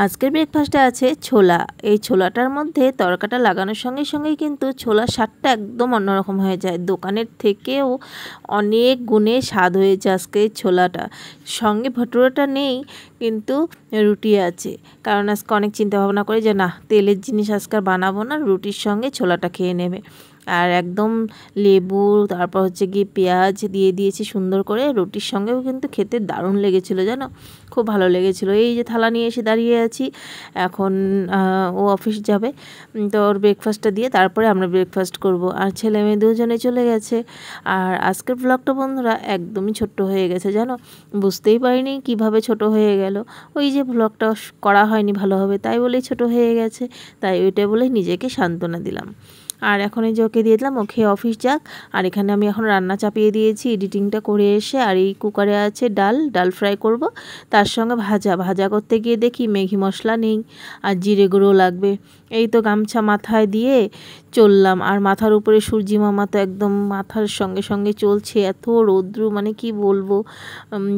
আজকের ব্রেকফাস্টে আছে ছোলা। এই ছোলাটার মধ্যে তড়কাটা লাগানোর সঙ্গে সঙ্গেই কিন্তু ছোলার স্বাদটা একদম অন্যরকম হয়ে যায়। দোকানের থেকেও অনেক গুণে স্বাদ হয়েছে আজকে ছোলাটা। সঙ্গে ভটুরাটা নেই, কিন্তু রুটি আছে। কারণ আজকে অনেক চিন্তা ভাবনা করে যে না, তেলের জিনিস আজকে আর বানাবো না, রুটির সঙ্গে ছোলাটা খেয়ে নেবে। আর একদম লেবু, তারপর হচ্ছে গিয়ে পেঁয়াজ দিয়ে দিয়েছি সুন্দর করে। রুটির সঙ্গেও কিন্তু খেতে দারুণ লেগেছিলো, জানো, খুব ভালো লেগেছিলো। এই যে থালা নিয়ে এসে দাঁড়িয়ে আছি, এখন ও অফিস যাবে, তো ওর ব্রেকফাস্টটা দিয়ে তারপরে আমরা ব্রেকফাস্ট করব। আর ছেলে মেয়ে দুজনে চলে গেছে। আর আজকের ব্লগটা বন্ধুরা একদমই ছোট্ট হয়ে গেছে, জানো, বুঝতেই পারিনি কিভাবে ছোট হয়ে গেল। ওই যে ব্লগটা করা হয়নি ভালোভাবে, তাই বলেই ছোট হয়ে গেছে। তাই ওইটা বলে নিজেকে সান্ত্বনা দিলাম। আর এখন এই যে ওকে দিয়ে দিলাম, ওকে অফিস যাক। আর এখানে আমি এখন রান্না চাপিয়ে দিয়েছি, এডিটিংটা করে এসে। আর এই কুকারে আছে ডাল ফ্রাই করব, তার সঙ্গে ভাজা করতে গিয়ে দেখি ম্যাগি মশলা নেই, আর জিরে গুঁড়ো লাগবে। এই তো গামছা মাথায় দিয়ে চললাম। আর মাথার উপরে সূর্যি মামা তো একদম মাথার সঙ্গে সঙ্গে চলছে, এত রৌদ্র, মানে কি বলবো।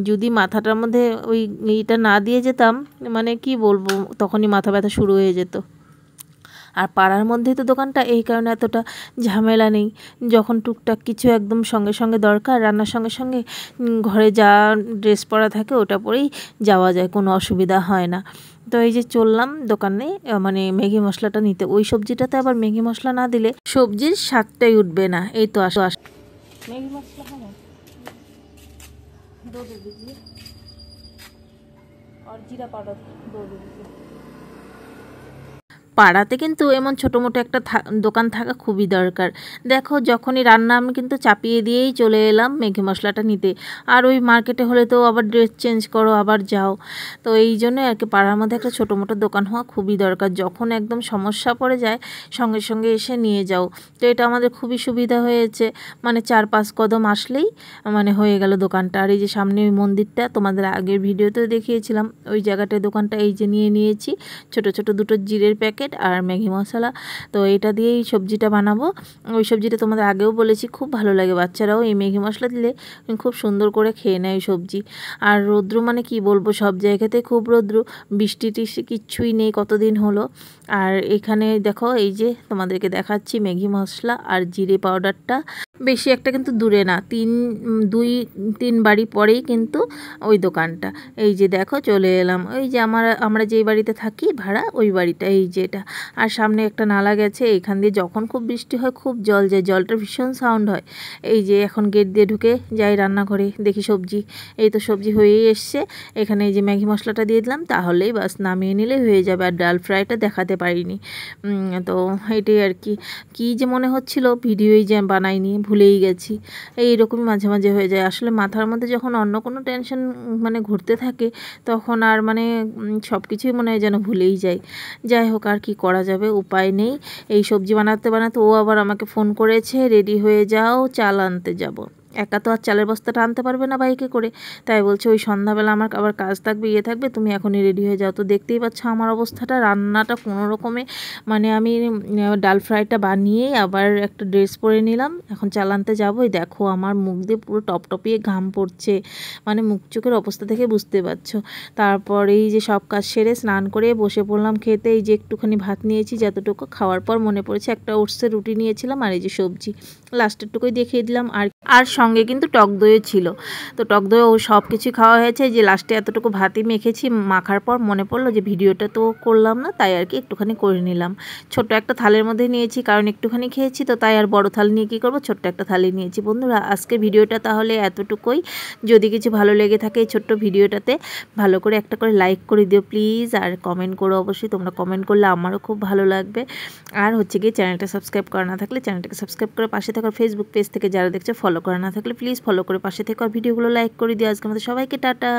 যদি মাথাটার মধ্যে ওই এইটা না দিয়ে যেতাম, মানে কি বলবো, তখনই মাথা ব্যথা শুরু হয়ে যেত। আর পাড়ার মধ্যেই তো দোকানটা, এই কারণে এতটা ঝামেলা নেই। যখন টুকটাক কিছু একদম সঙ্গে সঙ্গে দরকার, রান্নার সঙ্গে সঙ্গে ঘরে যা ড্রেস পরা থাকে ওটা পরেই যাওয়া যায়, কোনো অসুবিধা হয় না। তো এই যে চললাম দোকানে, মানে ম্যাগি মশলাটা নিতে। ওই সবজিটাতে আবার ম্যাগি মশলা না দিলে সবজির স্বাদটাই উঠবে না। এই তো আসো ম্যাগি মশলা হবে दो दे दीजिए और जीरा पाउडर 2 दे दीजिए। পাড়াতে কিন্তু এমন ছোটো মোটো একটা দোকান থাকা খুবই দরকার। দেখো, যখনই রান্না আমি কিন্তু চাপিয়ে দিয়েই চলে এলাম ম্যাগি মশলাটা নিতে। আর ওই মার্কেটে হলে তো আবার ড্রেস চেঞ্জ করো, আবার যাও। তো এই জন্যই আর কি পাড়ার মধ্যে একটা ছোটো মোটো দোকান হওয়া খুবই দরকার। যখন একদম সমস্যা পড়ে যায় সঙ্গে সঙ্গে এসে নিয়ে যাও। তো এটা আমাদের খুবই সুবিধা হয়েছে, মানে 4-5 কদম আসলেই মানে হয়ে গেল দোকানটা। আর এই যে সামনে ওই মন্দিরটা, তোমাদের আগের ভিডিওতেও দেখিয়েছিলাম, ওই জায়গাটায় দোকানটা। এই যে নিয়েছি ছোটো ছোটো 2টো জিরের প্যাকেট আর ম্যাগি মশলা। তো এটা দিয়েই সবজিটা বানাবো। ওই সবজিটা তোমাদের আগেও বলেছি খুব ভালো লাগে, বাচ্চারাও এই ম্যাগি মশলা দিলে খুব সুন্দর করে খেয়ে নেয় ওই সবজি। আর রৌদ্র মানে কি বলবো, সব জায়গাতে খুব রৌদ্র, বৃষ্টি টিষ্টি কিচ্ছুই নেই কতদিন হলো। আর এখানে দেখো, এই যে তোমাদেরকে দেখাচ্ছি ম্যাগি মশলা আর জিরে পাউডারটা। বেশি একটা কিন্তু দূরে না, 2-3 বাড়ি পরেই কিন্তু ওই দোকানটা। এই যে দেখো চলে এলাম, ওই যে আমরা যেই বাড়িতে থাকি ভাড়া, ওই বাড়িটা। এই যে এটা। আর সামনে একটা নালা গেছে, এখান দিয়ে যখন খুব বৃষ্টি হয় খুব জল যায়, জলটার ভীষণ সাউন্ড হয়। এই যে এখন গেট দিয়ে ঢুকে যাই রান্নাঘরে, দেখি সবজি। এই তো সবজি হয়েই এসছে। এখানে এই যে ম্যাগি মশলাটা দিয়ে দিলাম, তাহলেই বাস নামিয়ে নিলে হয়ে যাবে। আর ডাল ফ্রাইটা দেখাতে পারিনি, তো এটাই আর কি। কী যে মনে হচ্ছিল ভিডিওই যে বানাইনি, ভুলেই গেছি। এইরকমই মাঝে মাঝে হয়ে যায়। আসলে মাথার মধ্যে যখন অন্য কোনো টেনশন মানে ঘুরতে থাকে, তখন আর মানে সব কিছুই মনে হয় যেন ভুলেই যাই। যাই হোক, আর কি করা যাবে, উপায় নেই। এই সবজি বানাতে বানাতে ও আবার আমাকে ফোন করেছে, রেডি হয়ে যাও, চাল আনতে যাব। একা তো আর চালের বস্তাটা আনতে পারবে না বাইকে করে, তাই বলছে ওই সন্ধ্যাবেলা আমার আবার কাজ থাকবে, থাকবে, তুমি এখনই রেডি হয়ে যাও। তো দেখতেই পাচ্ছ আমার অবস্থাটা, রান্নাটা কোনো রকমে, মানে আমি ডাল ফ্রাইটা বানিয়েই আবার একটা ড্রেস পরে নিলাম, এখন চাল আনতে যাবোই। দেখো আমার মুখ দিয়ে পুরো টপটপিয়ে ঘাম পড়ছে, মানে মুখ চোখের অবস্থা দেখে বুঝতে পারছো। তারপর এই যে সব কাজ সেরে স্নান করে বসে পড়লাম খেতে। এই যে একটুখানি ভাত নিয়েছি, যতটুকু খাওয়ার পর মনে পড়েছে একটা ওটসের রুটি নিয়েছিলাম, আর এই যে সবজি লাস্টের টুকুই দেখিয়ে দিলাম। আর সঙ্গে কিন্তু টক দইও ছিল। তো টক দই ও সব কিছু খাওয়া হয়েছে। যে লাস্টে এতটুকু ভাতই মেখেছি, মাখার পর মনে পড়লো যে ভিডিওটা তো করলাম না, তাই আর কি একটুখানি করে নিলাম। ছোট্ট একটা থালের মধ্যে নিয়েছি, কারণ একটুখানি খেয়েছি তো, তাই আর বড় থাল নিয়ে কী করবো, ছোট্ট একটা থালি নিয়েছি। বন্ধুরা, আজকে ভিডিওটা তাহলে এতটুকুই। যদি কিছু ভালো লেগে থাকে এই ছোট্ট ভিডিওটাতে, ভালো করে একটা করে লাইক করে দিও প্লিজ। আর কমেন্ট করো অবশ্যই, তোমরা কমেন্ট করলে আমারও খুব ভালো লাগবে। আর হচ্ছে গিয়ে চ্যানেলটা সাবস্ক্রাইব করা না থাকলে চ্যানেলটাকে সাবস্ক্রাইব করে পাশে থাকার ফেসবুক পেজ থেকে যারা দেখছো ফলো করা না থাকলে প্লিজ ফলো করে পাশে থেকে আর ভিডিওগুলো লাইক করে দিও। আজকের মতো সবাইকে টাটা।